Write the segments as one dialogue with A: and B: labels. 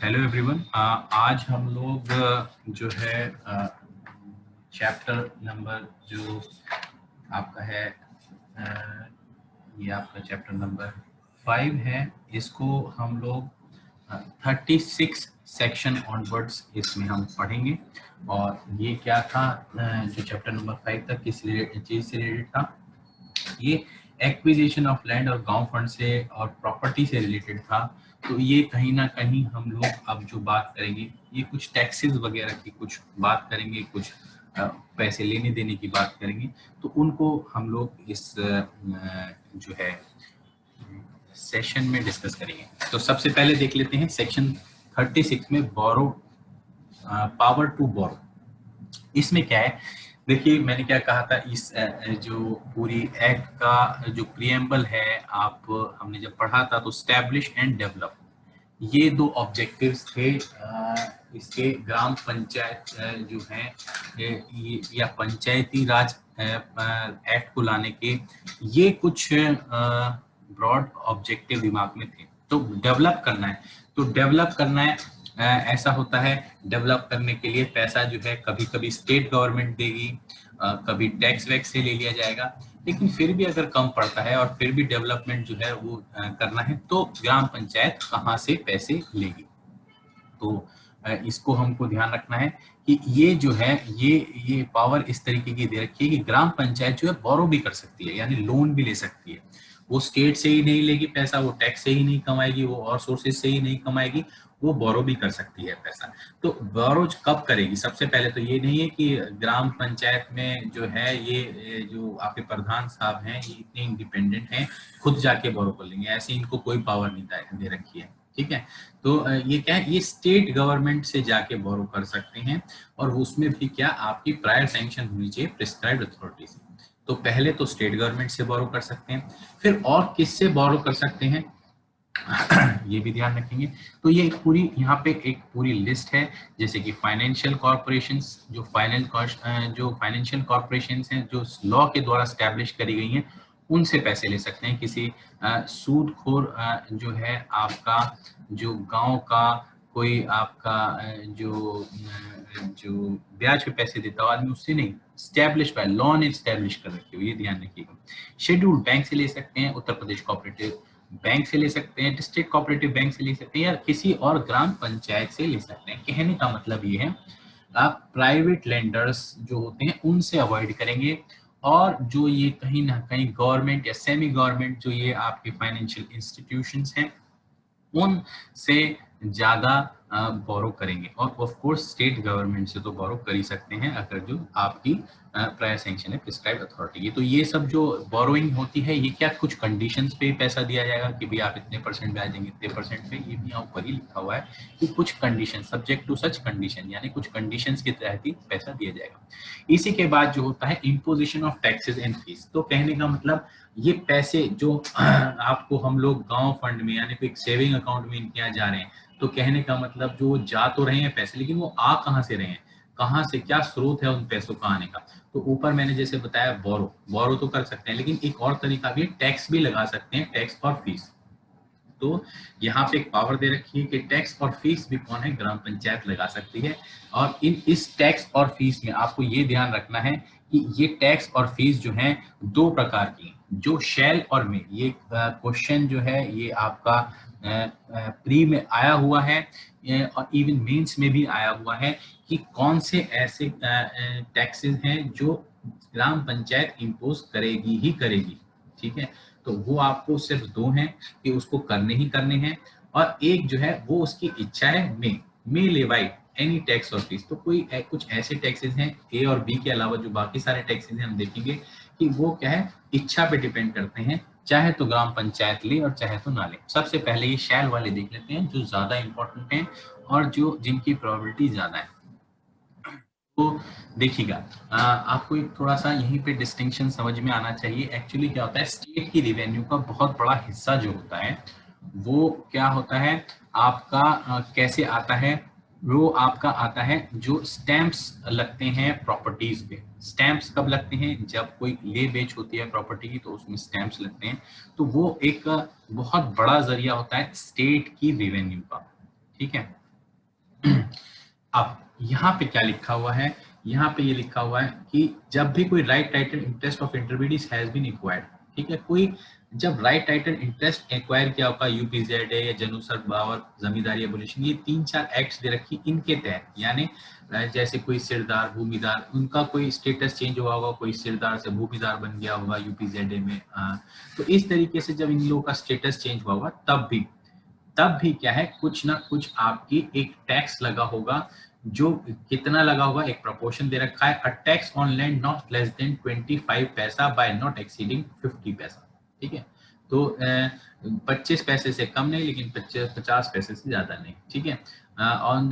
A: Hello everyone. आज हम लोग जो है चैप्टर नंबर जो आपका है ये आपका चैप्टर नंबर 5 है। इसको हम लोग 36 सेक्शन ऑनवर्ड्स इसमें हम पढ़ेंगे। और ये क्या था, जो चैप्टर नंबर 5 तक किस चीज से रिलेटेड था, ये एक्विजिशन ऑफ लैंड और गांव फंड से और प्रॉपर्टी से रिलेटेड था। तो ये कहीं ना कहीं हम लोग अब जो बात करेंगे ये कुछ टैक्सेस वगैरह की कुछ बात करेंगे, कुछ पैसे लेने देने की बात करेंगे। तो उनको हम लोग इस जो है सेशन में डिस्कस करेंगे। तो सबसे पहले देख लेते हैं सेक्शन 36 में बोरो, पावर टू बोरो। इसमें क्या है, देखिए मैंने क्या कहा था, इस जो पूरी एक्ट का जो प्रियम्बल है, आप हमने जब पढ़ा था तो स्टैब्लिश एंड डेवलप, ये दो ऑब्जेक्टिव्स थे इसके। ग्राम पंचायत जो है या पंचायती राज एक्ट को लाने के ये कुछ ब्रॉड ऑब्जेक्टिव दिमाग में थे। तो डेवलप करना है, तो डेवलप करना है ऐसा होता है। डेवलप करने के लिए पैसा जो है कभी कभी स्टेट गवर्नमेंट देगी, कभी टैक्स वैक्स से ले लिया जाएगा, लेकिन फिर भी अगर कम पड़ता है और फिर भी डेवलपमेंट जो है वो करना है तो ग्राम पंचायत कहाँ से पैसे लेगी। तो इसको हमको ध्यान रखना है कि ये जो है ये पावर इस तरीके की दे रखी है कि ग्राम पंचायत जो है बोरो भी कर सकती है, यानी लोन भी ले सकती है। वो स्टेट से ही नहीं लेगी पैसा, वो टैक्स से ही नहीं कमाएगी, वो और सोर्सेज से ही नहीं कमाएगी, वो बोरो भी कर सकती है पैसा। तो बोरो कब करेगी, सबसे पहले तो ये नहीं है कि ग्राम पंचायत में जो है ये जो आपके प्रधान साहब हैं ये इतने इंडिपेंडेंट हैं, खुद जाके बोरो कर लेंगे, ऐसे इनको कोई पावर नहीं दे रखी है। ठीक है, तो ये क्या है, ये स्टेट गवर्नमेंट से जाके बोरो कर सकते हैं, और उसमें भी क्या आपकी प्रायर सैंक्शन होनी चाहिए प्रिस्क्राइब्ड अथॉरिटी से। तो पहले तो स्टेट गवर्नमेंट से बोरो कर सकते हैं, फिर और किससे बोरो कर सकते हैं ये भी ध्यान रखेंगे। तो ये एक पूरी यहाँ पे एक पूरी लिस्ट है, जैसे कि फाइनेंशियल कॉर्पोरेशंस, जो फाइनेंशियल कॉर्पोरेशंस हैं जो लॉ के द्वारा स्टैब्लिश करी गई हैं, उनसे पैसे ले सकते हैं। किसी सूदखोर जो है आपका जो गांव का कोई आपका जो ब्याज पे पैसे देता हो आदमी, उससे नहीं, स्टैब्लिश बाय लॉ ने स्टैब्लिश कर रखी हो, ये ध्यान रखिएगा। शेड्यूल्ड बैंक से ले सकते हैं, उत्तर प्रदेश कोऑपरेटिव बैंक से ले सकते हैं, डिस्ट्रिक्ट कोऑपरेटिव बैंक से ले सकते हैं, या किसी और ग्राम पंचायत से ले सकते हैं। कहने का मतलब ये है आप प्राइवेट लेंडर्स जो होते हैं उनसे अवॉइड करेंगे, और जो ये कहीं ना कहीं गवर्नमेंट या सेमी गवर्नमेंट जो ये आपके फाइनेंशियल इंस्टीट्यूशंस हैं उनसे ज्यादा बोरो करेंगे। और ऑफ कोर्स स्टेट गवर्नमेंट से तो बोरो कर ही सकते हैं अगर जो आपकी प्रायर सैंक्शन है प्रिस्क्राइब अथॉरिटी। तो ये सब जो बोरोइंग होती है ये क्या कुछ कंडीशंस पे पैसा दिया जाएगा कि भाई आप इतने परसेंट ब्याज देंगे, इतने परसेंट पे, ये भी यहाँ ऊपर ही लिखा हुआ है कि कुछ condition, subject to such condition, यानी कुछ कंडीशंस के तहत ही पैसा दिया जाएगा। इसी के बाद जो होता है imposition of taxes and fees. तो कहने का मतलब ये पैसे जो आपको हम लोग गांव फंड में यानी कोई सेविंग अकाउंट में इनके यहाँ जा रहे हैं, तो कहने का मतलब जो जा तो रहे हैं पैसे, लेकिन वो आ कहाँ से रहे हैं, कहाँ से, क्या स्रोत है उन पैसों का आने का। तो ऊपर मैंने जैसे बताया बोरो तो कर सकते हैं, लेकिन एक और तरीका भी, टैक्स भी लगा सकते हैं, टैक्स और फीस। तो यहाँ पे एक पावर दे रखी है कि टैक्स और फीस भी कौन है, ग्राम पंचायत लगा सकती है। और इस टैक्स और फीस में आपको ये ध्यान रखना है कि ये टैक्स और फीस जो है दो प्रकार की, जो शैल और मे। ये क्वेश्चन जो है ये आपका प्री में आया हुआ है और इवन मेंस में भी आया हुआ है कि कौन से ऐसे टैक्सेस हैं जो ग्राम पंचायत इम्पोज करेगी ही करेगी। ठीक है, तो वो आपको सिर्फ दो हैं कि उसको करने ही करने हैं, और एक जो है वो उसकी इच्छा है, मे लेवाई एनी टैक्स और फीस। तो कोई कुछ ऐसे टैक्सेस हैं ए और बी के अलावा, जो बाकी सारे टैक्सेस हैं हम देखेंगे कि वो क्या है, इच्छा पे डिपेंड करते हैं, चाहे तो ग्राम पंचायत ले और चाहे तो ना ले। सबसे पहले ये शैल वाले देख लेते हैं जो ज्यादा इंपॉर्टेंट हैं और जो जिनकी प्रोबेबिलिटी ज्यादा है। तो देखिएगा, आपको एक थोड़ा सा यहीं पे डिस्टिंक्शन समझ में आना चाहिए। एक्चुअली क्या होता है, स्टेट की रेवेन्यू का बहुत बड़ा हिस्सा जो होता है वो क्या होता है आपका, कैसे आता है, वो आपका आता है जो स्टैंप्स लगते हैं प्रॉपर्टीज पे। स्टैंप्स कब लगते हैं, जब कोई ले बेच होती है प्रॉपर्टी की तो उसमें स्टैंप्स लगते हैं। तो वो एक बहुत बड़ा जरिया होता है स्टेट की रेवेन्यू का। ठीक है, अब यहाँ पे क्या लिखा हुआ है, यहाँ पे ये लिखा हुआ है कि जब भी कोई right title interest of intermediate has been acquired, ठीक है, कोई जब राइट टाइटल इंटरेस्ट एक्वायर किया होगा, यूपीजेड है या जनूसर बावर जमींदारी एबोलिशन, ये 3-4 एक्ट्स दे रखी इनके तहत, यानी जैसे कोई सिरदार भूमिदार, उनका कोई स्टेटस चेंज हुआ होगा, कोई सिरदार से भूमिदार बन गया होगा यूपीजेड में, तो इस तरीके से जब इन लोगों का स्टेटस चेंज हुआ होगा तब भी क्या है, कुछ ना कुछ आपकी एक टैक्स लगा होगा, जो कितना लगा होगा एक प्रोपोर्शन दे रखा है, a tax on land not less than 25 पैसा बाय नॉट एक्सीडिंग 50 पैसा, ठीक है, तो 25 पैसे से कम नहीं, लेकिन 50 पैसे से ज्यादा नहीं, ठीक है, on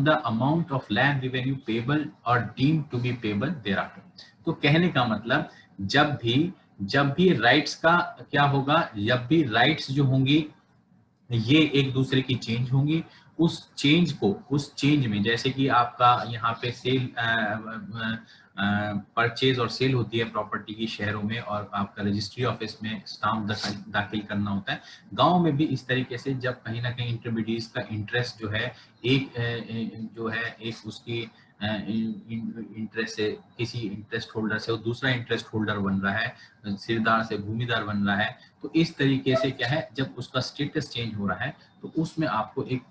A: the amount of land revenue payable और deem to be payable thereafter. तो कहने का मतलब जब भी राइट्स का क्या होगा, जब भी राइट्स जो होंगी ये एक दूसरे की चेंज होंगी, उस चेंज में जैसे कि आपका यहाँ पे सेल परचेज और सेल होती है प्रॉपर्टी की शहरों में, और आपका रजिस्ट्री ऑफिस में स्टाम्प दाखिल करना होता है। गांव में भी इस तरीके से जब कहीं ना कहीं इंटरमीडिएट्स का इंटरेस्ट जो है एक उसकी इंटरेस्ट से, किसी इंटरेस्ट होल्डर से वो दूसरा इंटरेस्ट होल्डर बन रहा है, सिरदार से भूमिदार बन रहा है, तो इस तरीके से क्या है, जब उसका स्टेटस चेंज हो रहा है तो उसमें आपको एक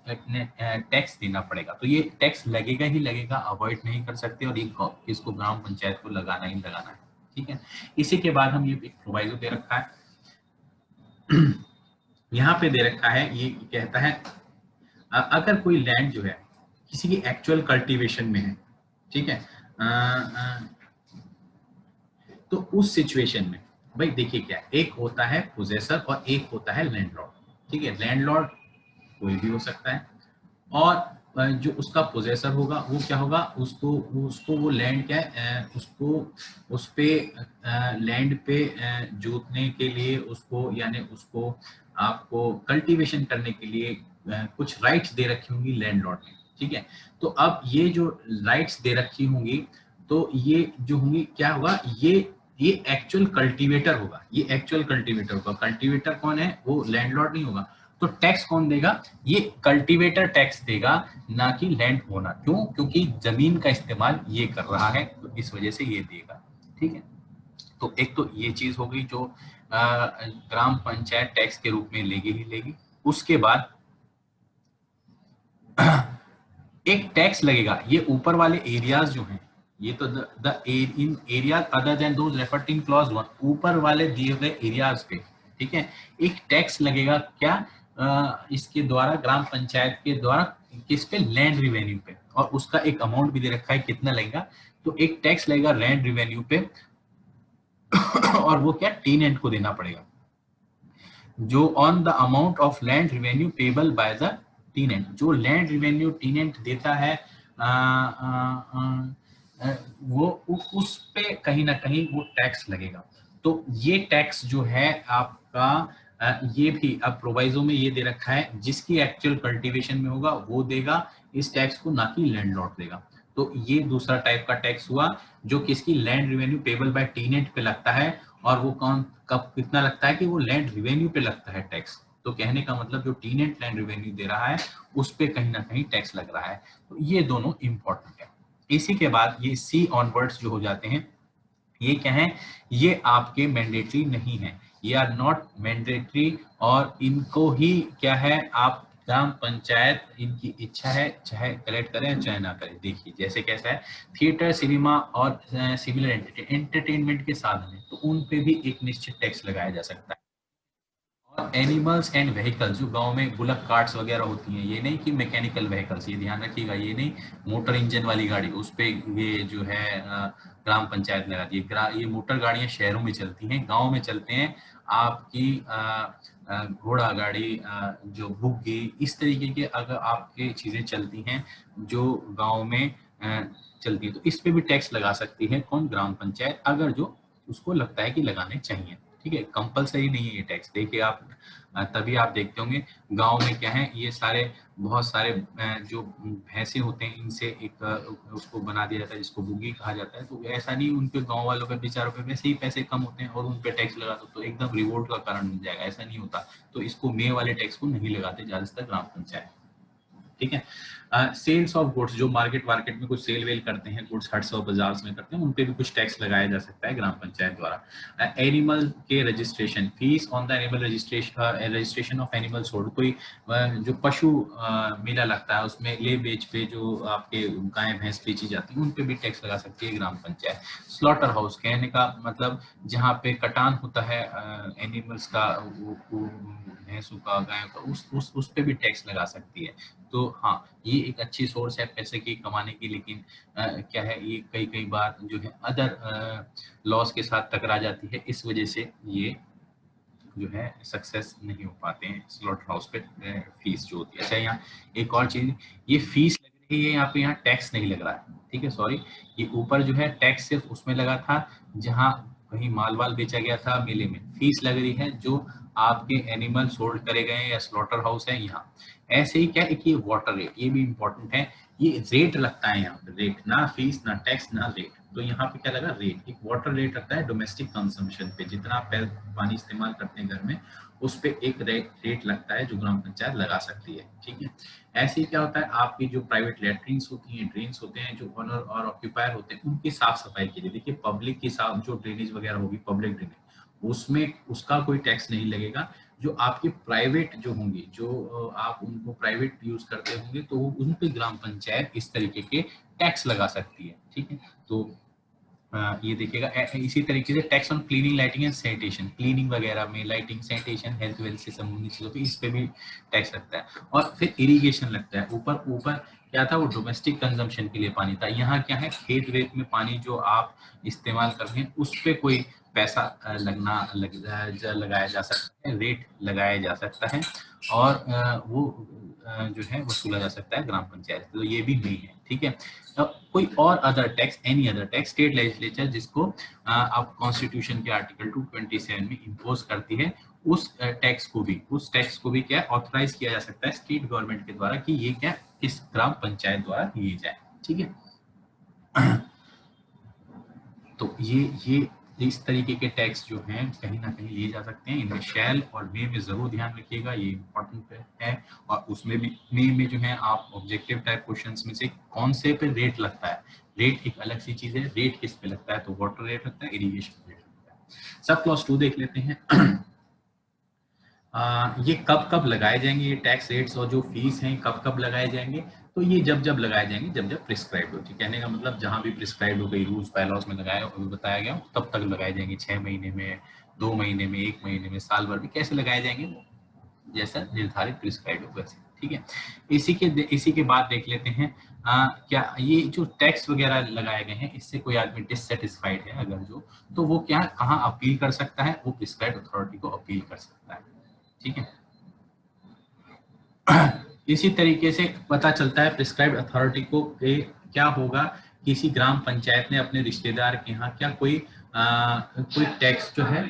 A: टैक्स देना पड़ेगा। तो ये टैक्स लगेगा ही लगेगा, अवॉइड नहीं कर सकते, और इसको ग्राम पंचायत को लगाना ही लगाना है, ठीक है। इसी के बाद हम ये एक प्रोवाइजो दे रखा है यहाँ पे दे रखा है, ये कहता है अगर कोई लैंड जो है किसी की एक्चुअल कल्टीवेशन में है, ठीक है, तो उस सिचुएशन में भाई देखिए क्या, एक होता है पोजेसर और एक होता है लैंडलॉर्ड, ठीक है। लैंडलॉर्ड कोई भी हो सकता है, और जो उसका पोजेसर होगा वो क्या होगा, उसको वो लैंड क्या है, उसको उस पे लैंड पे जोतने के लिए, उसको यानी उसको आपको कल्टीवेशन करने के लिए कुछ राइट्स दे रखी होंगी लैंडलॉर्ड ने, ठीक है। तो अब ये जो राइट्स दे रखी होंगी, तो ये जो होंगी क्या होगा, ये एक्चुअल कल्टीवेटर होगा, ये एक्चुअल कल्टीवेटर होगा। कल्टीवेटर कौन है, वो लैंडलॉर्ड नहीं होगा। तो टैक्स कौन देगा, ये कल्टीवेटर टैक्स देगा, ना कि लैंड ओनर। क्यों, क्योंकि जमीन का इस्तेमाल ये कर रहा है, तो इस वजह से ये देगा, ठीक है। तो एक तो ये चीज हो गई जो ग्राम पंचायत टैक्स के रूप में लेगी ही लेगी। उसके बाद एक टैक्स लगेगा, ये ऊपर वाले एरियाज जो हैं, ये तो in area other than those referred in clause 1, ऊपर वाले दिए हुए एरियाज पे, ठीक है, एक टैक्स लगेगा क्या, इसके द्वारा ग्राम पंचायत के द्वारा, किस पे, लैंड रिवेन्यू पे, और उसका एक अमाउंट भी दे रखा है कितना लगेगा। तो एक टैक्स लगेगा लैंड रिवेन्यू पे और वो क्या, टेनेंट को देना पड़ेगा, जो on the amount of land revenue payable by the tenant, जो लैंड रिवेन्यू टेनेंट देता है वो उस पे कहीं ना कहीं वो टैक्स लगेगा। तो ये टैक्स जो है आपका ये भी अब प्रोवाइजो में ये दे रखा है, जिसकी एक्चुअल कल्टीवेशन में होगा वो देगा इस टैक्स को, ना कि लैंडलॉर्ड देगा। तो ये दूसरा टाइप का टैक्स हुआ, जो किसकी, land revenue payable by tenant पे लगता है, और वो कौन कब कितना लगता है, कि वो लैंड रिवेन्यू पे लगता है टैक्स। तो कहने का मतलब जो टेनेंट लैंड रिवेन्यू दे रहा है उस पे कहीं ना कहीं टैक्स लग रहा है। तो ये दोनों इंपॉर्टेंट है। इसी के बाद ये सी ऑनवर्ड्स जो हो जाते हैं, ये क्या है, ये आपके मैंडेटरी नहीं है, ये आर नॉट मैंडेटरी, और इनको ही क्या है, आप ग्राम पंचायत इनकी इच्छा है चाहे कलेक्ट करें चाहे ना करें। देखिए जैसे कैसा है, थिएटर, सिनेमा और सिमिलर एंटरटेनमेंट के साधन है, तो उन पे भी एक निश्चित टैक्स लगाया जा सकता है। और एनिमल्स एंड व्हीकल्स, जो गांव में बुलक कार्ट्स वगैरह होती हैं, ये नहीं कि मैकेनिकल व्हीकल्स, ये ध्यान रखिएगा, ये नहीं मोटर इंजन वाली गाड़ी, उस पे ये जो है ग्राम पंचायत लगाती है। ये मोटर गाड़ियां शहरों में चलती हैं, गांव में चलते हैं आपकी घोड़ा गाड़ी, जो बुग्गी, इस तरीके के अगर आपके चीजें चलती हैं जो गाँव में चलती है, तो इस पे भी टैक्स लगा सकती है कौन, ग्राम पंचायत, अगर जो उसको लगता है कि लगाने चाहिए, ठीक है। कंपलसरी नहीं है ये टैक्स। देखिए आप तभी आप देखते होंगे गांव में क्या है, ये सारे बहुत सारे जो भैंसे होते हैं, इनसे एक उसको बना दिया जाता है जिसको बुगी कहा जाता है। तो ऐसा नहीं, उनके गांव वालों पे बेचारों पे वैसे ही पैसे कम होते हैं और उन पे टैक्स लगा दो तो एकदम रिवोल्ट का कारण बन जाएगा, ऐसा नहीं होता। तो इसको मे वाले टैक्स को नहीं लगाते ज्यादातर ग्राम पंचायत, ठीक है। सेल्स ऑफ गुड्स, जो मार्केट में कुछ सेल वेल करते हैं, गुड्स हट्स और बाजार में करते हैं, उन पे भी कुछ टैक्स लगाया जा सकता है ग्राम पंचायत द्वारा। एनिमल के registration, fees on the animal registration of animal sold, कोई जो पशु मेला लगता है उसमें ले बेच पे जो आपके गाय भैंस बेची जाती है, उन पे भी टैक्स लगा सकती है ग्राम पंचायत। स्लॉटर हाउस, कहने का मतलब जहाँ पे कटान होता है एनिमल्स का, भैंसों का, गायों का, उस पे भी टैक्स लगा सकती है। तो हाँ, ये एक अच्छी सोर्स है पैसे की कमाने की, लेकिन क्या है, ये कई बार जो है अदर लॉस के साथ टकरा जाती है, इस वजह से ये जो है सक्सेस नहीं हो पाते हैं स्लॉटर हाउस पे फीस जो होती है। अच्छा, यहाँ एक और चीज, ये फीस लग रही है यहाँ पे, यहाँ टैक्स नहीं लग रहा है, ठीक है, सॉरी, ये ऊपर जो है टैक्स सिर्फ उसमें लगा था जहाँ कहीं माल वाल बेचा गया था मेले में, फीस लग रही है जो आपके एनिमल सोल्ड करे गए या स्लॉटर हाउस है यहाँ। ऐसे ही क्या है कि वाटर रेट, ये भी इम्पोर्टेंट है, ये रेट लगता है यहाँ पे, रेट, ना फीस ना टैक्स ना रेट, तो यहाँ पे क्या लगा, रेट, एक वाटर रेट लगता है डोमेस्टिक कंजम्पशन पे, जितना आप पानी इस्तेमाल करते हैं घर में, उस पे एक रेट लगता है जो ग्राम पंचायत लगा सकती है, ठीक है। ऐसे ही क्या होता है, आपकी जो प्राइवेट लेटरिन्स होती हैं, ड्रेन्स होते हैं, जो ओनर और ऑक्यूपायर होते हैं, उनकी साफ सफाई के लिए, देखिए पब्लिक की साफ जो ड्रेनेज वगैरह होगी, पब्लिक ड्रेनेज, उसमें उसका कोई टैक्स नहीं लगेगा। जो आपकी प्राइवेट जो होंगी, जो आप उनको प्राइवेट यूज करते होंगे, तो उन पे ग्राम पंचायत इस तरीके के टैक्स लगा सकती है, ठीक है। तो ये देखिएगा, इसी तरीके से tax on cleaning, lighting and sanitation, cleaning वगैरह में, लाइटिंग, सैनिटेशन, हेल्थ वेल्थ से संबंधित चीजों पे, इस पे भी टैक्स लगता है। और फिर इरिगेशन लगता है, ऊपर क्या था, वो डोमेस्टिक कंजम्पशन के लिए पानी था, यहाँ क्या है, खेत वेत में पानी जो आप इस्तेमाल करते हैं उस पे कोई पैसा लगाया जा सकता है, रेट लगाया जा सकता है, और वो जो है वसूला जा सकता है ग्राम पंचायत, तो ये भी नहीं है, ठीक है। अब कोई और other tax, any other tax, state legislature जिसको आप कॉन्स्टिट्यूशन के आर्टिकल 227 में इम्पोज करती है, उस टैक्स को भी क्या ऑथराइज किया जा सकता है स्टेट गवर्नमेंट के द्वारा कि ये क्या इस ग्राम पंचायत द्वारा लिए जाए, ठीक है। तो ये इस तरीके के टैक्स जो हैं कहीं ना कहीं लिए जा सकते हैं, इनमें शैल और मे में जरूर ध्यान रखिएगा, ये इंपॉर्टेंट है। और उसमें भी मे में जो है आप ऑब्जेक्टिव टाइप क्वेश्चंस में से कौन से पे रेट लगता है, रेट एक अलग सी चीज है, रेट किस पे लगता है, तो वाटर रेट लगता है, इरिगेशन रेट लगता है। सब क्लॉज 2 देख लेते हैं। ये कब लगाए जाएंगे, ये टैक्स रेट्स और जो फीस हैं कब लगाए जाएंगे, तो ये जब लगाए जाएंगे जब प्रिस्क्राइब हो, कहने का मतलब जहां भी प्रिस्क्राइब हो गई, रूल्स बायलॉज में लगाया बताया गया तब तक लगाए जाएंगे, 6 महीने में, 2 महीने में, 1 महीने में, साल भर में, कैसे लगाए जाएंगे जैसा निर्धारित प्रिस्क्राइब हो वैसे, ठीक है। इसी के बाद देख लेते हैं क्या ये जो टैक्स वगैरह लगाए गए हैं इससे कोई आदमी डिससेटिस्फाइड है अगर जो, तो वो क्या कहाँ अपील कर सकता है, वो प्रिस्क्राइब अथॉरिटी को अपील कर सकता है, ठीक है। इसी तरीके से पता चलता है प्रिस्क्राइब्ड अथॉरिटी को क्या होगा, किसी ग्राम पंचायत ने अपने रिश्तेदार के यहाँ क्या कोई टैक्स जो है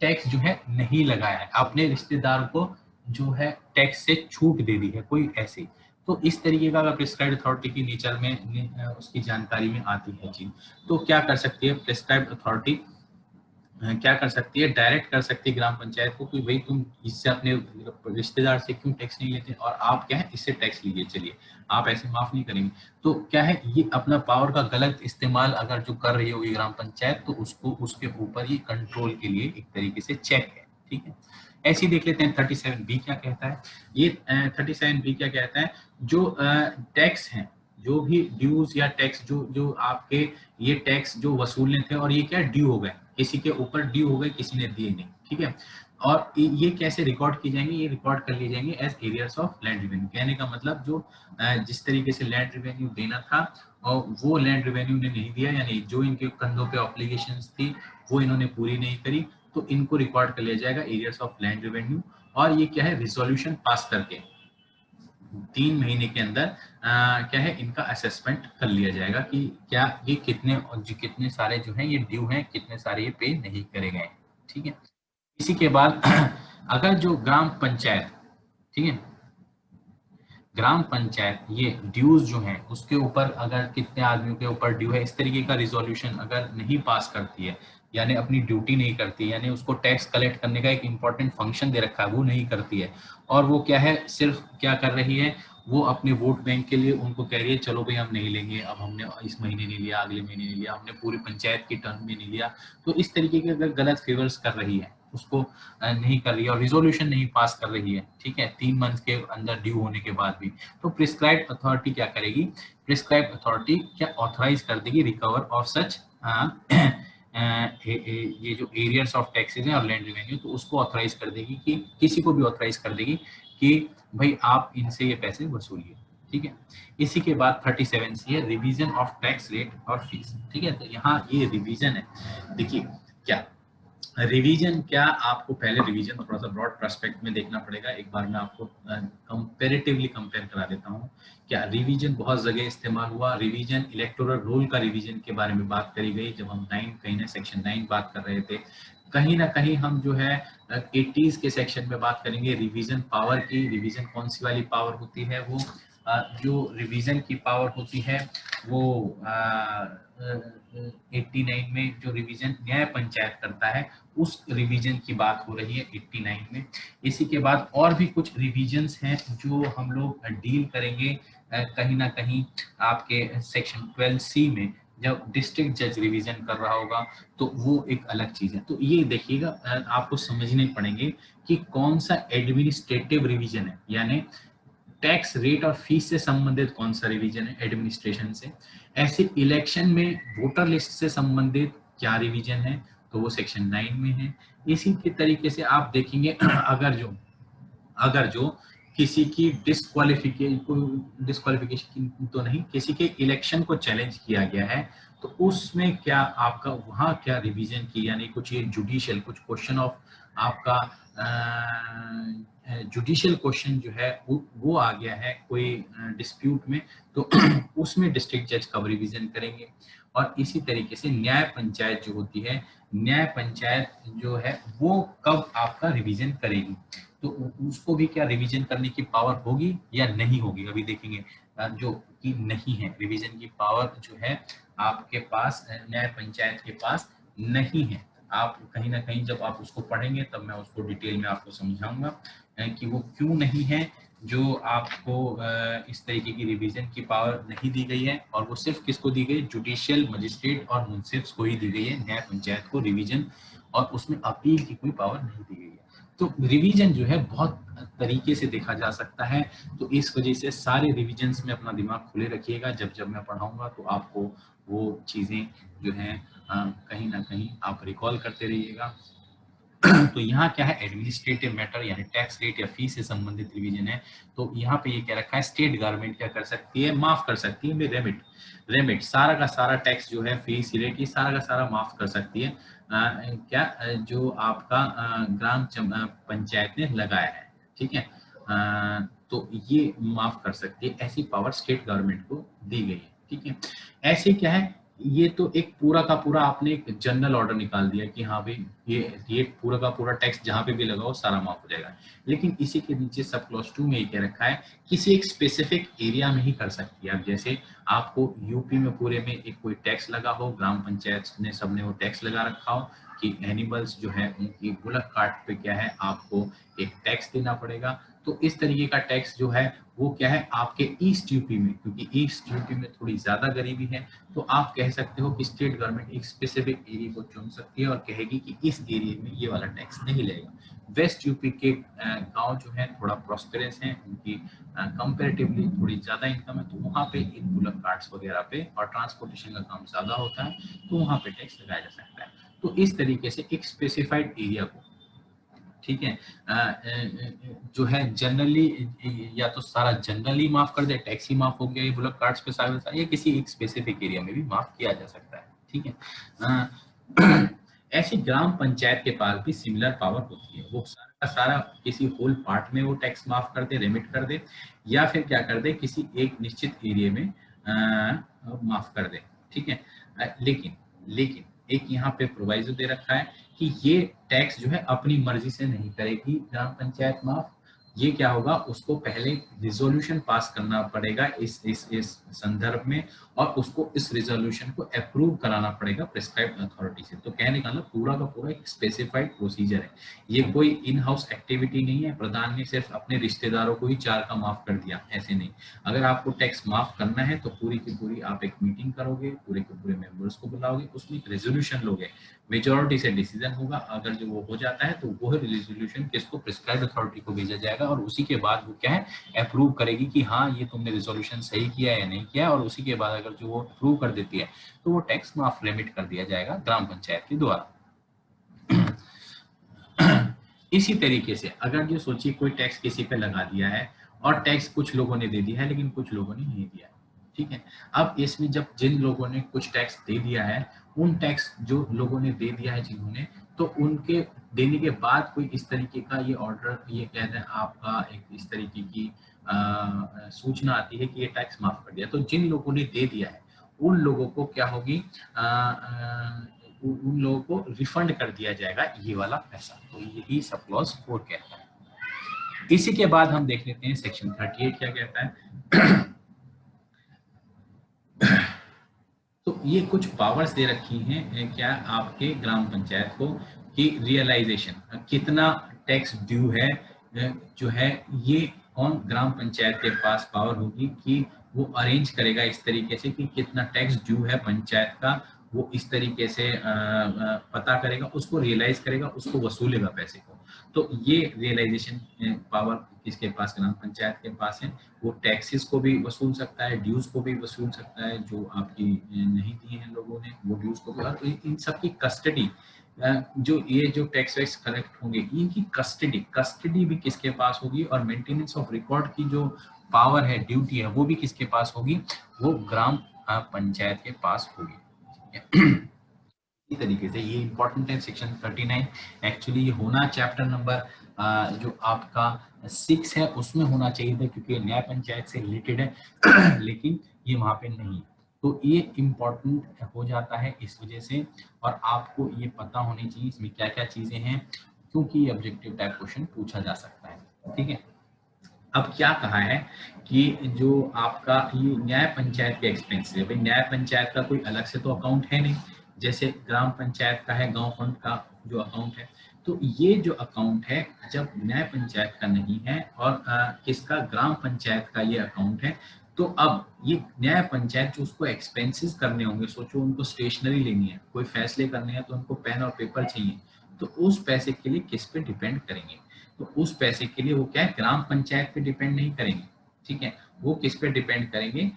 A: टैक्स जो है नहीं लगाया है, अपने रिश्तेदार को जो है टैक्स से छूट दे दी है कोई ऐसी, तो इस तरीके का अगर प्रिस्क्राइब्ड अथॉरिटी की नेचर में उसकी जानकारी में आती है चीज, तो क्या कर सकती है प्रिस्क्राइब्ड अथॉरिटी, क्या कर सकती है, डायरेक्ट कर सकती है ग्राम पंचायत को कि भाई तुम इससे अपने रिश्तेदार से क्यों टैक्स नहीं लेते और आप क्या है इससे टैक्स लीजिए, चलिए आप ऐसे माफ नहीं करेंगे। तो क्या है, ये अपना पावर का गलत इस्तेमाल अगर जो कर रही होगी ग्राम पंचायत, तो उसको उसके ऊपर ये कंट्रोल के लिए एक तरीके से चेक है, ठीक है। ऐसे ही देख लेते हैं 37B क्या कहता है। ये 37B क्या कहता है, जो टैक्स हैं, जो भी ड्यूज या टैक्स जो आपके ये टैक्स जो वसूलने थे और ये क्या ड्यू हो गए, किसी के ऊपर ड्यू हो गए, किसी ने दिए नहीं, ठीक है। और ये कैसे रिकॉर्ड की जाएंगे, ये रिकॉर्ड कर लिए जाएंगे as arrears of land revenue, कहने का मतलब जो जिस तरीके से लैंड रेवेन्यू देना था और वो लैंड रेवेन्यू ने नहीं दिया, यानी जो इनके कंधों पे ऑब्लिगेशंस थी वो इन्होंने पूरी नहीं करी, तो इनको रिकॉर्ड कर लिया जाएगा एरियर्स ऑफ लैंड रेवेन्यू। और ये क्या है, रिजोल्यूशन पास करके 3 महीने के अंदर क्या है इनका असेसमेंट कर लिया जाएगा कि क्या ये कितने सारे जो हैं ये ड्यू हैं, कितने सारे ये पे नहीं करे गए, ठीक है। इसी के बाद अगर जो ग्राम पंचायत, ठीक है, ग्राम पंचायत ये ड्यूज जो हैं उसके ऊपर अगर कितने आदमियों के ऊपर ड्यू है, इस तरीके का रिजोल्यूशन अगर नहीं पास करती है, यानी अपनी ड्यूटी नहीं करती, यानी उसको टैक्स कलेक्ट करने का एक इंपॉर्टेंट फंक्शन दे रखा है वो नहीं करती है, और वो क्या है सिर्फ क्या कर रही है, वो अपने वोट बैंक के लिए उनको कह रही है चलो भाई हम नहीं लेंगे, अब हमने इस महीने नहीं लिया, अगले महीने नहीं लिया, हमने पूरी पंचायत की टर्म में नहीं लिया। तो इस तरीके के अगर गलत फेवर्स कर रही है, उसको नहीं कर रही है और रिजोल्यूशन नहीं पास कर रही है, ठीक है, 3 मंथ के अंदर ड्यू होने के बाद भी, तो प्रिस्क्राइब अथॉरिटी क्या करेगी, प्रिस्क्राइब अथॉरिटी क्या ऑथराइज कर देगी रिकवर ऑफ सच ये जो एरियर्स ऑफ टैक्सेस हैं और लैंड रेवेन्यू, तो उसको ऑथराइज कर देगी कि किसी को भी ऑथराइज कर देगी कि भाई आप इनसे ये पैसे वसूलिए, ठीक है। इसी के बाद 37 सी है रिवीजन ऑफ टैक्स रेट और फीस, ठीक है। तो यहाँ ये रिवीजन है, देखिए क्या रिवीजन, क्या आपको पहले रिवीजन थोड़ा सा ब्रॉड पर्सपेक्ट में देखना पड़ेगा। एक बार मैं आपको कंपैरेटिवली कंपेयर करा देता हूँ। क्या रिवीजन बहुत जगह इस्तेमाल हुआ, रिवीजन इलेक्टोरल रोल का रिवीजन के बारे में बात करी गई जब हम कहीं ना सेक्शन 9 बात कर रहे थे, कहीं ना कहीं हम जो है 80s के सेक्शन में बात करेंगे रिवीजन पावर की। रिवीजन कौन सी वाली पावर होती है, वो जो रिवीजन की पावर होती है वो 89 में जो रिवीजन न्याय पंचायत करता है उस रिवीजन की बात हो रही है 89 में। इसी के बाद और भी कुछ रिवीजन्स हैं जो हम लोग डील करेंगे कहीं ना कहीं आपके सेक्शन 12C में, जब डिस्ट्रिक्ट जज रिवीजन कर रहा होगा तो वो एक अलग चीज है। तो ये देखिएगा आपको समझने पड़ेंगे कि कौन सा एडमिनिस्ट्रेटिव रिवीजन है, यानी टैक्स रेट और फीस से संबंधित कौन सा रिवीजन है एडमिनिस्ट्रेशन से। ऐसे इलेक्शन में वोटर लिस्ट से संबंधित क्या रिवीजन है, तो वो सेक्शन 9 में है। इसी के तरीके से आप देखेंगे अगर जो किसी की डिस्क्वालिफिकेशन तो नहीं, किसी के इलेक्शन को चैलेंज किया गया है, तो उसमें क्या आपका वहां क्या रिवीजन की, यानी कुछ ये जुडिशियल कुछ क्वेश्चन ऑफ आपका जुडिशियल क्वेश्चन जो है वो आ गया है कोई डिस्प्यूट में, तो उसमें डिस्ट्रिक्ट जज कब रिवीजन करेंगे। और इसी तरीके से न्याय पंचायत जो होती है, न्याय पंचायत जो है वो कब आपका रिवीजन करेगी, तो उसको भी क्या रिवीजन करने की पावर होगी या नहीं होगी, अभी देखेंगे। जो कि नहीं है, रिवीजन की पावर जो है आपके पास न्याय पंचायत के पास नहीं है। आप कहीं ना कहीं जब आप उसको पढ़ेंगे तब मैं उसको डिटेल में आपको समझाऊंगा कि वो क्यों नहीं है, जो आपको इस तरीके की रिवीजन की पावर नहीं दी गई है। और वो सिर्फ किसको दी गई, जुडिशियल मजिस्ट्रेट और मुंसिफ्स को ही दी गई है, न्याय पंचायत को रिवीजन और उसमें अपील की कोई पावर नहीं दी गई है। तो रिवीजन जो है बहुत तरीके से देखा जा सकता है, तो इस वजह से सारे रिवीजन्स में अपना दिमाग खुले रखिएगा। जब जब मैं पढ़ाऊंगा तो आपको वो चीजें जो हैं कहीं ना कहीं आप रिकॉल करते रहिएगा। तो यहाँ क्या है, एडमिनिस्ट्रेटिव मैटर यानी टैक्स रेट या फीस से संबंधित रिवीजन है। तो यहाँ पे ये क्या रखा है, स्टेट गवर्नमेंट क्या कर सकती है, माफ कर सकती है रेमिट, रेमिट सारा का सारा टैक्स जो है फीस रेट ये सारा का सारा माफ कर सकती है। क्या जो आपका ग्राम पंचायत ने लगाया है, ठीक है, तो ये माफ कर सकती है, ऐसी पावर स्टेट गवर्नमेंट को दी गई है, ठीक है। ऐसे क्या है, ये तो एक पूरा का पूरा आपने एक जनरल ऑर्डर निकाल दिया कि हाँ भाई ये पूरा का पूरा टैक्स जहां पे भी लगाओ सारा माफ हो जाएगा। लेकिन इसी के नीचे सब क्लॉज 2 में ये क्या रखा है, किसी एक स्पेसिफिक एरिया में ही कर सकती है। अब जैसे आपको यूपी में पूरे में एक कोई टैक्स लगा हो, ग्राम पंचायत ने सबने वो टैक्स लगा रखा हो कि एनिमल्स जो है उनकी बुलक कार्ट पे क्या है आपको एक टैक्स देना पड़ेगा। तो इस तरीके का टैक्स जो है वो क्या है आपके ईस्ट यूपी में, क्योंकि ईस्ट यूपी में थोड़ी ज्यादा गरीबी है, तो आप कह सकते हो कि स्टेट गवर्नमेंट एक स्पेसिफिक एरिया को चुन सकती है और कहेगी कि इस एरिया में ये वाला टैक्स नहीं लगेगा। वेस्ट यूपी के गांव जो है थोड़ा प्रॉस्पेरस हैं, उनकी कंपैरेटिवली थोड़ी ज्यादा इनकम है, तो वहाँ पे इन बुलक कार्ट्स वगैरह पे और ट्रांसपोर्टेशन का काम ज्यादा होता है, तो वहाँ पे टैक्स लगाया जा सकता है। तो इस तरीके से एक स्पेसिफाइड एरिया को, ठीक है, जो है जनरली या तो सारा जनरली माफ कर दे, टैक्स ही माफ हो गया ये बुलक कार्ड्स पे सारा, या किसी एक स्पेसिफिक एरिया में भी माफ किया जा सकता है, ठीक है। ऐसी ग्राम पंचायत के पास भी सिमिलर पावर होती है, वो सारा का सारा किसी होल पार्ट में वो टैक्स माफ कर दे, रेमिट कर दे, या फिर क्या कर दे किसी एक निश्चित एरिया में माफ कर दे, ठीक है। लेकिन एक यहाँ पे प्रोवाइजो दे रखा है कि ये टैक्स जो है अपनी मर्जी से नहीं करेगी ग्राम पंचायत माफ, ये क्या होगा, उसको पहले रिजोल्यूशन पास करना पड़ेगा इस संदर्भ में, और उसको इस रिजोल्यूशन को अप्रूव कराना पड़ेगा प्रिस्क्राइब्ड अथॉरिटी से। तो कहने का मतलब पूरा का पूरा एक स्पेसिफाइड प्रोसीजर है, ये कोई इन हाउस एक्टिविटी नहीं है। प्रधान ने सिर्फ अपने रिश्तेदारों को ही 4 का माफ कर दिया, ऐसे नहीं। अगर आपको टैक्स माफ करना है तो पूरी की पूरी आप एक मीटिंग करोगे, पूरे के पूरे मेंबर्स को बुलाओगे, उसमें एक रेजोल्यूशन लोगे, मेजोरिटी से डिसीजन होगा। अगर जो वो हो जाता है तो वो रेजोल्यूशन किसको, प्रिस्क्राइब्ड अथॉरिटी को भेजा जाएगा, और उसी के बाद वो क्या है, अप्रूव करेगी कि हाँ ये तुमने रेजोल्यूशन सही किया है या नहीं किया, और उसी के बाद अगर जो वो अप्रूव कर देती है तो वो टैक्स माफ रेमिट कर दिया जाएगा ग्राम पंचायत के द्वारा। इसी तरीके से अगर जो सोचिए कोई टैक्स किसी पे लगा दिया है, और टैक्स कुछ लोगों ने दे दिया है लेकिन कुछ लोगों ने नहीं दिया है, ठीक है। अब इसमें जब जिन लोगों ने कुछ टैक्स दे दिया है, उन टैक्स जो लोगों ने दे दिया है जिन्होंने, तो उनके देने के बाद कोई इस तरीके का ये ऑर्डर, ये कहते हैं आपका एक इस तरीके की सूचना आती है कि ये टैक्स माफ कर दिया, तो जिन लोगों ने दे दिया है उन लोगों को क्या होगी, उन लोगों को रिफंड कर दिया जाएगा ये वाला पैसा। तो यही सब क्लॉज 4 कहता है। इसी के बाद हम देख लेते हैं सेक्शन 38 क्या कहता है। तो ये कुछ पावर्स दे रखी हैं क्या आपके ग्राम पंचायत को, कि रियलाइजेशन कितना टैक्स ड्यू है जो है, ये कौन ग्राम पंचायत के पास पावर होगी कि वो अरेंज करेगा इस तरीके से कि कितना टैक्स ड्यू है पंचायत का, वो इस तरीके से पता करेगा, उसको रियलाइज करेगा, उसको वसूलेगा पैसे को। तो ये रियलाइजेशन पावर किसके पास, ग्राम पंचायत के पास है। वो टैक्सेस को भी वसूल सकता है, ड्यूज को भी वसूल सकता है जो आपकी नहीं दिए हैं लोगों ने, वो ड्यूज को भी, और इन सब की कस्टडी, जो ये जो टैक्स वैक्स कलेक्ट होंगे इनकी कस्टडी भी किसके पास होगी, और मेंटेनेंस ऑफ रिकॉर्ड की जो पावर है, ड्यूटी है, वो भी किसके पास होगी, वो ग्राम पंचायत के पास होगी। इसी तरीके से ये इंपॉर्टेंट है सेक्शन 39। एक्चुअली ये होना चैप्टर नंबर जो आपका 6 है उसमें होना चाहिए था, क्योंकि न्याय पंचायत से रिलेटेड है, लेकिन ये वहां पे नहीं। तो ये इम्पोर्टेंट हो जाता है इस वजह से, और आपको ये पता होनी चाहिए इसमें क्या क्या चीजें हैं, क्योंकि ये ऑब्जेक्टिव टाइप क्वेश्चन पूछा जा सकता है, ठीक है। अब क्या कहा है कि जो आपका ये न्याय पंचायत के एक्सपेंस है, भाई न्याय पंचायत का कोई अलग से तो अकाउंट है नहीं, जैसे ग्राम पंचायत का है, गांव फंड का जो अकाउंट है, तो ये जो अकाउंट है जब न्याय पंचायत का नहीं है और किसका, ग्राम पंचायत का ये अकाउंट है, तो अब ये न्याय पंचायत जो उसको एक्सपेंसेस करने होंगे, सोचो उनको स्टेशनरी लेनी है, कोई फैसले करने हैं तो उनको पेन और पेपर चाहिए, तो उस पैसे के लिए किस पे डिपेंड करेंगे, तो उस पैसे के लिए वो क्या है, ग्राम पंचायत पे डिपेंड नहीं करेंगे, ठीक है। वो किस पे डिपेंड करेंगे,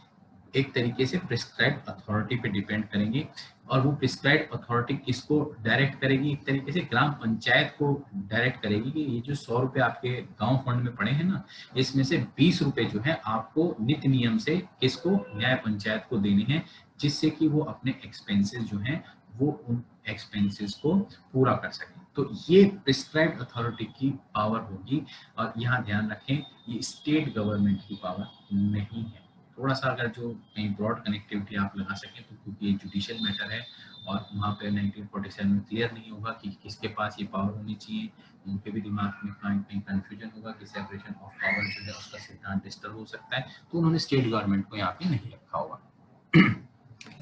A: एक तरीके से प्रिस्क्राइब्ड अथॉरिटी पे डिपेंड करेंगे, और वो प्रिस्क्राइब्ड अथॉरिटी किसको डायरेक्ट करेगी, एक तरीके से ग्राम पंचायत को डायरेक्ट करेगी कि ये जो 100 रुपए आपके गांव फंड में पड़े हैं ना, इसमें से 20 रुपए जो है आपको नित्य नियम से किसको, न्याय पंचायत को देने हैं, जिससे कि वो अपने एक्सपेंसेस जो हैं वो उन एक्सपेंसेस को पूरा कर सके। तो ये प्रिस्क्राइब्ड अथॉरिटी की पावर होगी, और यहाँ ध्यान रखें ये स्टेट गवर्नमेंट की पावर नहीं है। थोड़ा सा अगर जो कहीं ब्रॉड कनेक्टिविटी आप लगा सकें, तो क्योंकि ये जुडिशियल मैटर है और वहाँ पे 1947 में क्लियर नहीं होगा कि किसके पास ये पावर होनी चाहिए, उनके भी दिमाग में कहीं कंफ्यूजन होगा कि सेपरेशन ऑफ पावर जो है उसका सिद्धांत डिस्टर्ब हो सकता है, तो उन्होंने स्टेट गवर्नमेंट को यहाँ पे नहीं रखा होगा।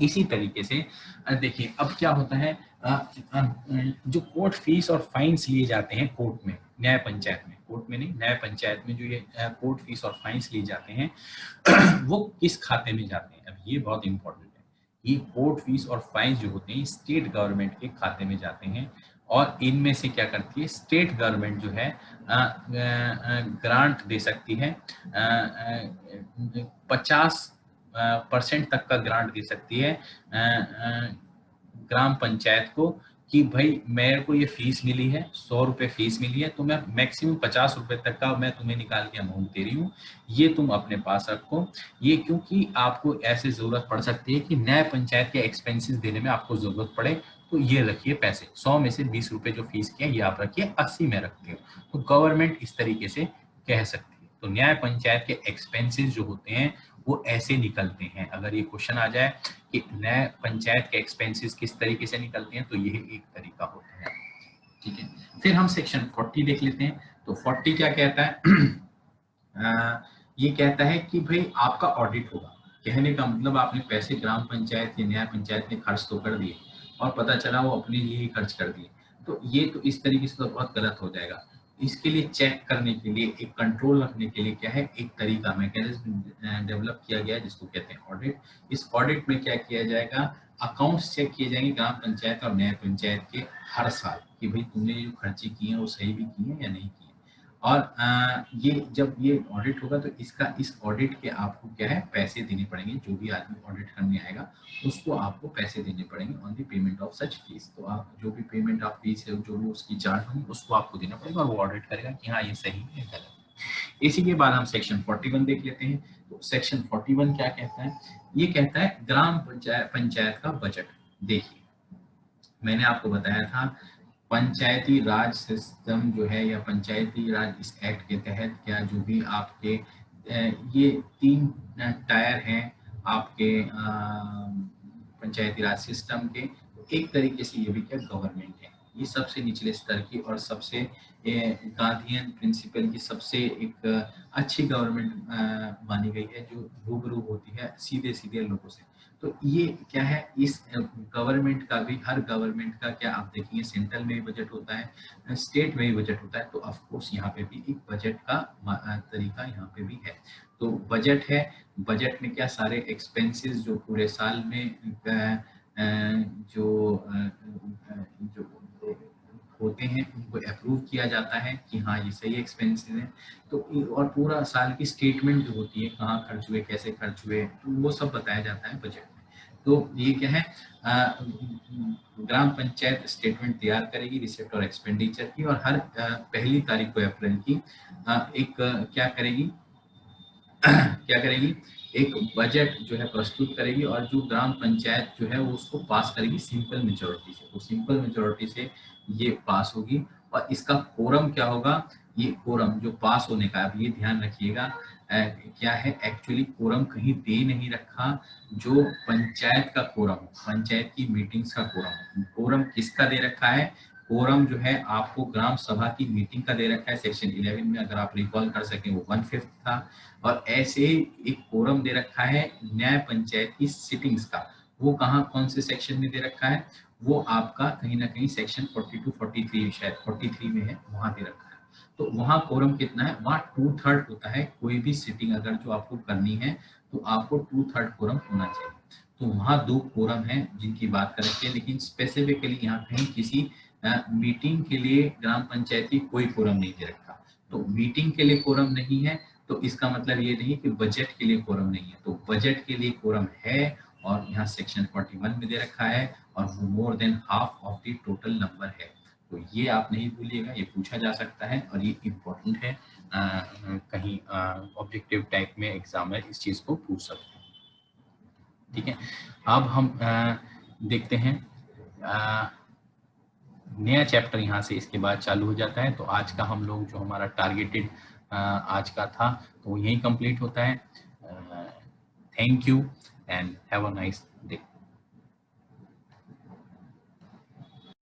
A: इसी तरीके से देखिए अब क्या होता है, जो कोर्ट फीस और फाइन्स लिए जाते हैं कोर्ट में, न्याय पंचायत में, कोर्ट में नहीं, न्याय पंचायत में जो ये कोर्ट फीस और फाइन्स लिए जाते हैं वो किस खाते में जाते हैं, अब ये बहुत इंपॉर्टेंट है। ये कोर्ट फीस और फाइन्स जो होते हैं स्टेट गवर्नमेंट के खाते में जाते हैं, और इनमें से क्या करती है स्टेट गवर्नमेंट जो है ग्रांट दे सकती है, 50% तक का ग्रांट दे सकती है ग्राम पंचायत को, कि भाई मेरे को ये फीस मिली है, 100 रुपए फीस मिली है, तो मैं मैक्सिमम 50 रुपए तक का मैं तुम्हें निकाल के अमाउंट दे रही हूँ, ये तुम अपने पास रखो। ये क्योंकि आपको ऐसे जरूरत पड़ सकती है कि न्याय पंचायत के एक्सपेंसेस देने में आपको जरूरत पड़े, तो ये रखिए पैसे, 100 में से 20 रुपए जो फीस किया ये आप रखिए, 80 में रखते हो, तो गवर्नमेंट इस तरीके से कह सकती है। तो न्याय पंचायत के एक्सपेंसेस जो होते हैं वो ऐसे निकलते हैं। अगर ये क्वेश्चन आ जाए कि न्याय पंचायत के एक्सपेंसेस किस तरीके से निकलते हैं, तो यह एक तरीका होता है, ठीक है। फिर हम सेक्शन 40 देख लेते हैं। तो 40 क्या कहता है ये कहता है कि भाई आपका ऑडिट होगा। कहने का मतलब आपने पैसे ग्राम पंचायत या न्याय पंचायत ने खर्च तो कर दिए और पता चला वो अपने लिए ही खर्च कर दिए, तो ये तो इस तरीके से तो बहुत गलत हो जाएगा। इसके लिए चेक करने के लिए, एक कंट्रोल रखने के लिए क्या है, एक तरीका मैकेनिज्म डेवलप किया गया है जिसको कहते हैं ऑडिट। इस ऑडिट में क्या किया जाएगा, अकाउंट्स चेक किए जाएंगे ग्राम पंचायत और न्याय पंचायत के हर साल कि भाई तुमने जो खर्चे किए हैं वो सही भी किए हैं या नहीं किए। और ये जब ये ऑडिट होगा तो इस ऑडिट के आपको क्या है, पैसे देने पड़ेंगे। जो भी आदमी ऑडिट करने आएगा उसको आपको पैसे देने पड़ेंगे on the payment of such fees. तो आप जो भी पेमेंट ऑफ फीस है, जो भी उसकी चार्ज होगी उसको आपको देना पड़ेगा और वो ऑडिट करेगा कि हाँ ये सही है गलत। इसी के बाद हम सेक्शन 41 देख लेते हैं। तो सेक्शन 41 क्या कहता है, ये कहता है ग्राम पंचायत का बजट। देखिए मैंने आपको बताया था पंचायती राज सिस्टम जो है या पंचायती राज इस एक्ट के तहत क्या जो भी आपके ये 3 टायर हैं आपके पंचायती राज सिस्टम के, एक तरीके से ये भी क्या गवर्नमेंट है। ये सबसे निचले स्तर की और सबसे गांधीयन प्रिंसिपल की सबसे एक अच्छी गवर्नमेंट मानी गई है जो रूबरू होती है सीधे सीधे लोगों से। तो ये क्या है, इस गवर्नमेंट का भी, हर गवर्नमेंट का क्या आप देखेंगे सेंट्रल में भी बजट होता है, स्टेट में भी बजट होता है। तो ऑफ कोर्स यहाँ पे भी एक बजट का तरीका यहाँ पे भी है। तो बजट है, बजट में क्या सारे एक्सपेंसेस जो पूरे साल में जो जो होते हैं उनको अप्रूव किया जाता है कि हाँ ये सही एक्सपेंसेस हैं। तो और पूरा साल की स्टेटमेंट जो होती है कहाँ खर्च हुए, कैसे खर्च हुए, तो वो सब बताया जाता है बजट में। तो ये क्या है, ग्राम पंचायत स्टेटमेंट तैयार करेगी रिसिप्ट और एक्सपेंडिचर की, और हर पहली तारीख को अप्रैल की एक क्या करेगी क्या करेगी, एक बजट जो है प्रस्तुत करेगी और जो ग्राम पंचायत जो है वो उसको पास करेगी सिंपल मेजोरिटी से। तो सिंपल मेजोरिटी से ये पास होगी। और इसका कोरम क्या होगा, ये कोरम जो पास होने का, अब ये ध्यान रखिएगा क्या है, एक्चुअली कोरम कहीं दे नहीं रखा जो पंचायत का कोरम हो, पंचायत की मीटिंग्स का कोरम। कोरम किसका दे रखा है, कोरम जो है आपको ग्राम सभा की मीटिंग का दे रखा है। सेक्शन 11 में अगर आप रिकॉल कर सकें वो 1/5 था। और ऐसे एक कोरम दे रखा है न्याय पंचायत की सिटिंग्स का, वो कहाँ कौन से सेक्शन में दे रखा है, वो आपका कहीं ना कहीं सेक्शन 42 43 शायद 43 में है, वहां दे रखा है। तो वहां कोरम कितना है, वहां 2/3 होता है। कोई भी सिटिंग अगर जो आपको करनी है तो आपको 2/3 कोरम होना चाहिए। तो वहां 2 कोरम है जिनकी बात कर रखी है, लेकिन स्पेसिफिकली यहाँ कहीं किसी मीटिंग के लिए ग्राम पंचायत की कोई कोरम नहीं दे रखा। तो मीटिंग के लिए कोरम नहीं है तो इसका मतलब ये नहीं कि बजट के लिए कोरम नहीं है। तो बजट के लिए कोरम है और यहाँ सेक्शन 41 में दे रखा है और वो more than half of the total number है। तो ये आप नहीं भूलिएगा, ये पूछा जा सकता है और ये इम्पोर्टेंट है। कहीं ऑब्जेक्टिव टाइप में एग्जामिनर इस चीज को पूछ सकते हैं। ठीक है, अब हम देखते हैं नया चैप्टर यहाँ से इसके बाद चालू हो जाता है। तो आज का हम लोग जो हमारा टारगेटेड आज का था तो यही कंप्लीट होता है। Thank you and have a nice day.